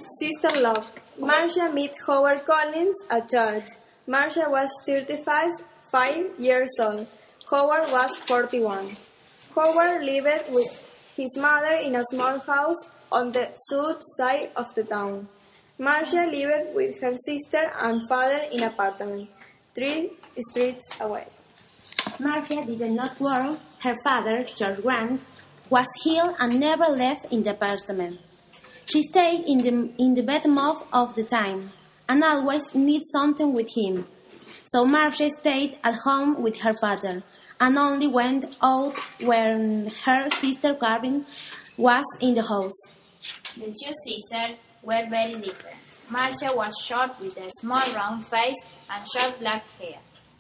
Sister Love. Marcia met Howard Collins at church. Marcia was 35 years old. Howard was 41. Howard lived with his mother in a small house on the south side of the town. Marcia lived with her sister and father in an apartment 3 streets away. Marcia did not worry. Her father, George Grant, was ill and never left in the apartment. She stayed in the bed most of the time and always needed something with him. So Marcia stayed at home with her father and only went out when her sister Karen was in the house. The two sisters were very different. Marcia was short with a small round face and short black hair.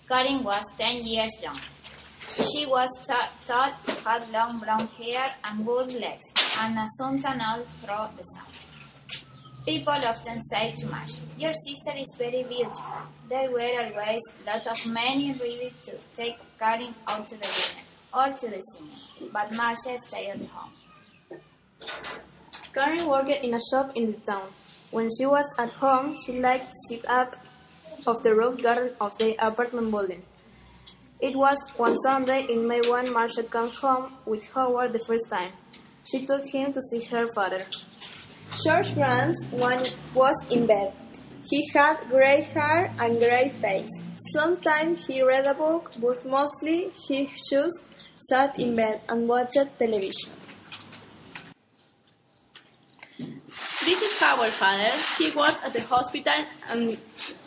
Karen was 10 years younger. She was tall, had long brown hair and good legs, and a suntan all through the summer. People often say to Marcia, "Your sister is very beautiful." There were always lots of men ready to take Karen out to the dinner or to the cinema, but Marcia stayed at home. Karen worked in a shop in the town. When she was at home, she liked to sit up of the roof garden of the apartment building. It was one Sunday in May when Marcia came home with Howard the first time. She took him to see her father. George Grant was in bed. He had grey hair and grey face. Sometimes he read a book, but mostly he just sat in bed and watched television. This is Howard's father. He worked at the hospital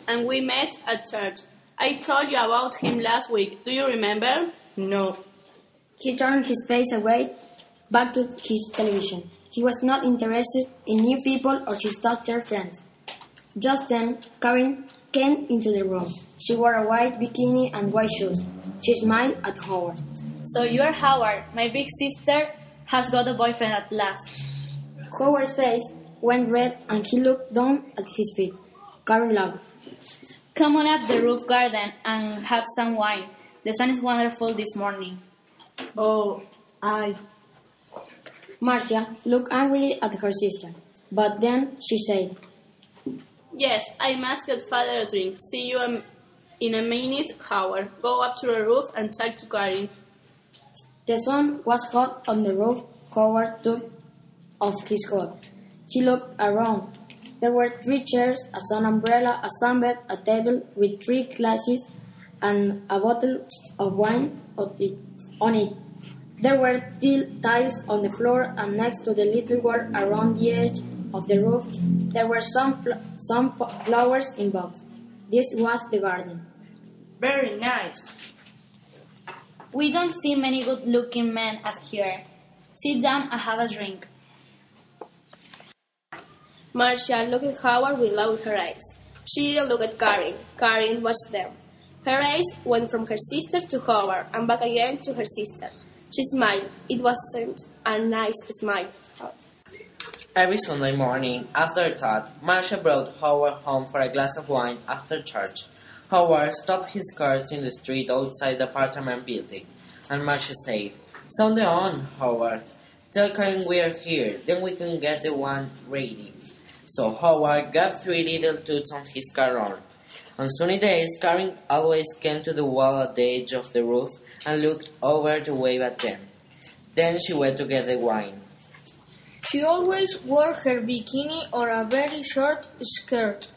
and we met at church. I told you about him last week. Do you remember? No. He turned his face away back to his television. He was not interested in new people or his doctor friends. Just then, Karen came into the room. She wore a white bikini and white shoes. She smiled at Howard. So you're Howard. My big sister has got a boyfriend at last. Howard's face went red and he looked down at his feet. Karen laughed. Come on up the roof garden and have some wine. The sun is wonderful this morning. Oh, Marcia looked angrily at her sister, but then she said, Yes, I must get father a drink. See you in a minute, Howard. Go up to the roof and talk to Karen. The sun was hot on the roof. Howard took off his coat. He looked around. There were 3 chairs, a sun umbrella, a sunbed, a table with 3 glasses, and a bottle of wine on it. There were tiles on the floor, and next to the little wall around the edge of the roof, there were some flowers in boxes. This was the garden. Very nice. We don't see many good-looking men up here. Sit down and have a drink. Marcia looked at Howard without her eyes. She looked at Karen. Karen watched them. Her eyes went from her sister to Howard and back again to her sister. She smiled. It wasn't a nice smile. Every Sunday morning, after that, Marcia brought Howard home for a glass of wine after church. Howard stopped his car in the street outside the apartment building, and Marcia said, "Sound on, Howard. Tell Karen we're here, then we can get the wine ready." So Howard got 3 little toots on his car on. On sunny days, Karen always came to the wall at the edge of the roof and looked over to wave at them. Then she went to get the wine. She always wore her bikini or a very short skirt.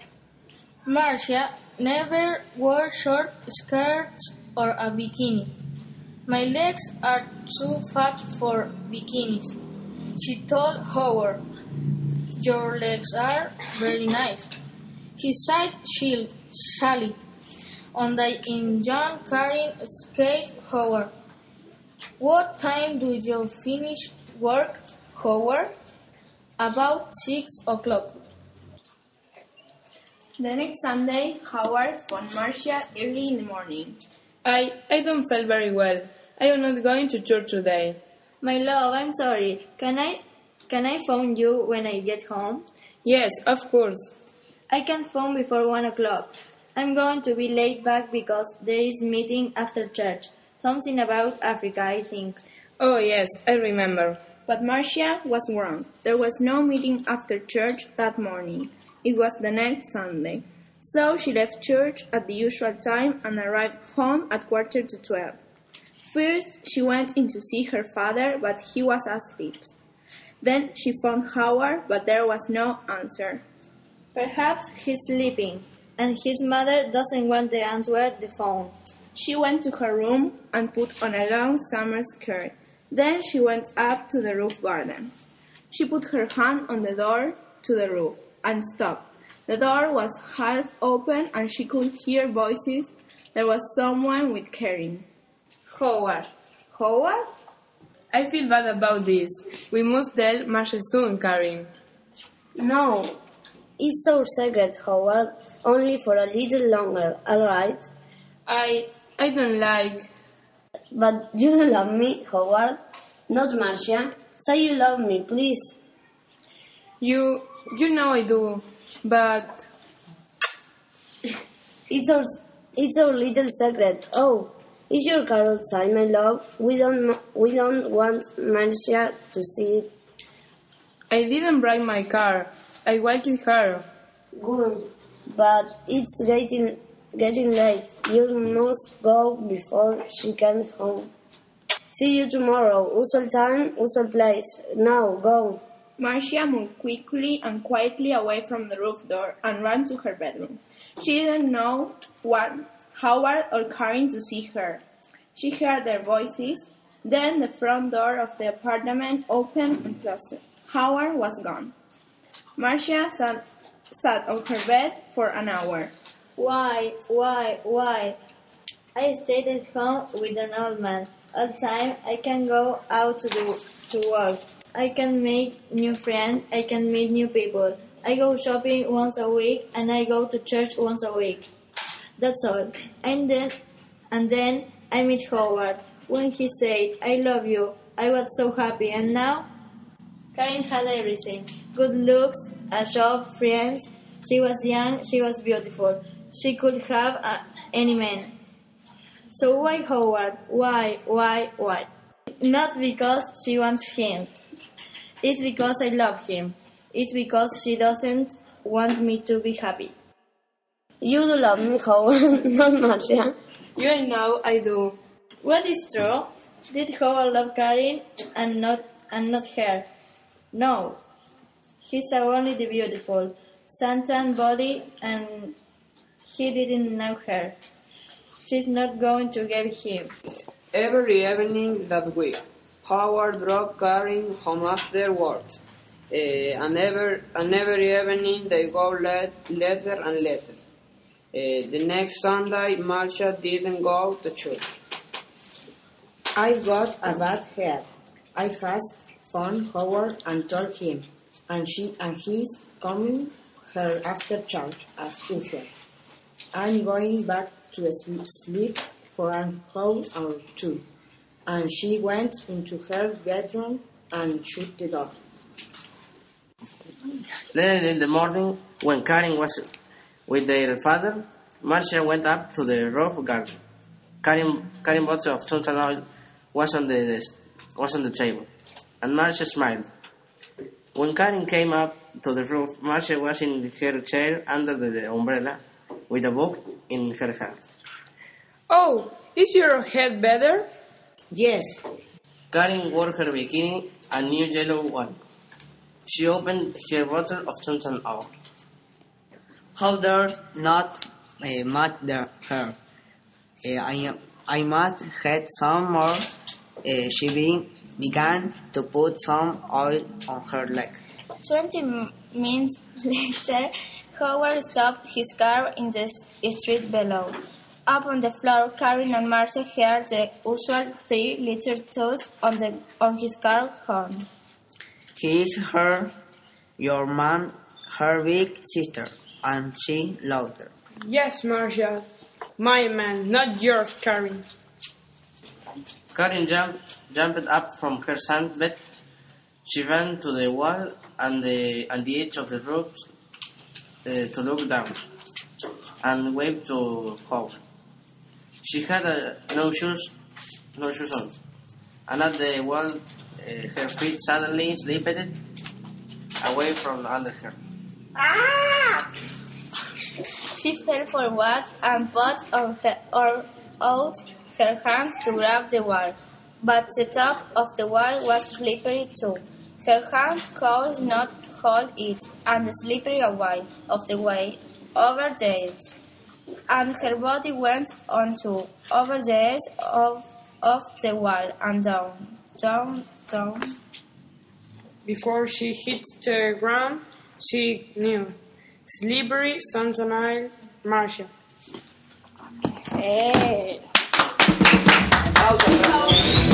Marcia never wore short skirts or a bikini. My legs are too fat for bikinis, she told Howard. Your legs are very nice. He sighed shyly. On the engine, Karen asked Howard, "What time do you finish work, Howard?" "About 6 o'clock. The next Sunday, Howard phoned Marcia early in the morning. I don't feel very well. I am not going to church today. My love, I'm sorry. Can I phone you when I get home? Yes, of course. I can phone before 1 o'clock. I'm going to be late back because there is meeting after church. Something about Africa, I think. Oh, yes, I remember. But Marcia was wrong. There was no meeting after church that morning. It was the next Sunday. So she left church at the usual time and arrived home at 11:45. First, she went in to see her father, but he was asleep. Then she phoned Howard, but there was no answer. Perhaps he's sleeping, and his mother doesn't want to answer the phone. She went to her room and put on a long summer skirt. Then she went up to the roof garden. She put her hand on the door to the roof and stopped. The door was half open and she could hear voices. There was someone with Karen. Howard. Howard? I feel bad about this. We must tell Marcia soon, Karen. No, it's our secret, Howard. Only for a little longer, all right? I don't like... But you do love me, Howard. Not Marcia. Say you love me, please. You know I do, but... It's our little secret. Oh, is your car outside, my love? We don't want Marcia to see it. I didn't break my car. I walked her. Good, but it's getting late. You must go before she comes home. See you tomorrow. Usual time, usual place. Now, go. Marcia moved quickly and quietly away from the roof door and ran to her bedroom. She didn't know what Howard or Karen to see her. She heard their voices. Then the front door of the apartment opened and closed. Howard was gone. Marcia sat on her bed for an hour. Why? I stayed at home with an old man. All time I can go out to work. I can make new friends. I can meet new people. I go shopping once a week and I go to church once a week. That's all. And then I meet Howard. When he said, I love you, I was so happy. And now? Karen had everything. Good looks, a job, friends. She was young, she was beautiful. She could have any man. So why Howard? Why? Not because she wants him. It's because I love him. It's because she doesn't want me to be happy. You do love me, Howard, not Marcia. You know I do. What is true? Did Howard love Karen and not her? No. He saw only the beautiful, suntan body and he didn't know her. She's not going to give him. Every evening that week, Howard drove Karen home after work. And every evening they go later and later. The next Sunday, Marcia didn't go to church. I got a bad head. I just phoned Howard and told him, and he's coming her after church as usual. I'm going back to sleep for an hour or two. And she went into her bedroom and shut the door. Then in the morning, when Karen was with their father, Marcia went up to the roof garden. Karen bottle of suntan oil was on the table, and Marcia smiled. When Karen came up to the roof, Marcia was in her chair under the umbrella, with a book in her hand. Oh, is your head better? Yes. Karen wore her bikini, a new yellow one. She opened her bottle of suntan oil. How dare not matter her? I must get some more. She began to put some oil on her leg. 20 minutes later, Howard stopped his car in the street below. Up on the floor, Karen and Marcia heard the usual 3-liter toast on his car horn. He is your man, her big sister, and she louder. Yes, Marcia, my man, not yours, Karen. Karen jumped up from her sand bed. She ran to the wall and the edge of the roof to look down and waved to Howard. She had no shoes on, and at the wall Her feet suddenly slipped away from under her. She fell forward and put out her hands to grab the wall, but the top of the wall was slippery too. Her hand could not hold it, and slippery away of the way over the edge, and her body went on to over the edge of the wall and down, down, down. Before she hit the ground, she knew. Slippery, Sentinel, Marcia. Hey. Pausa.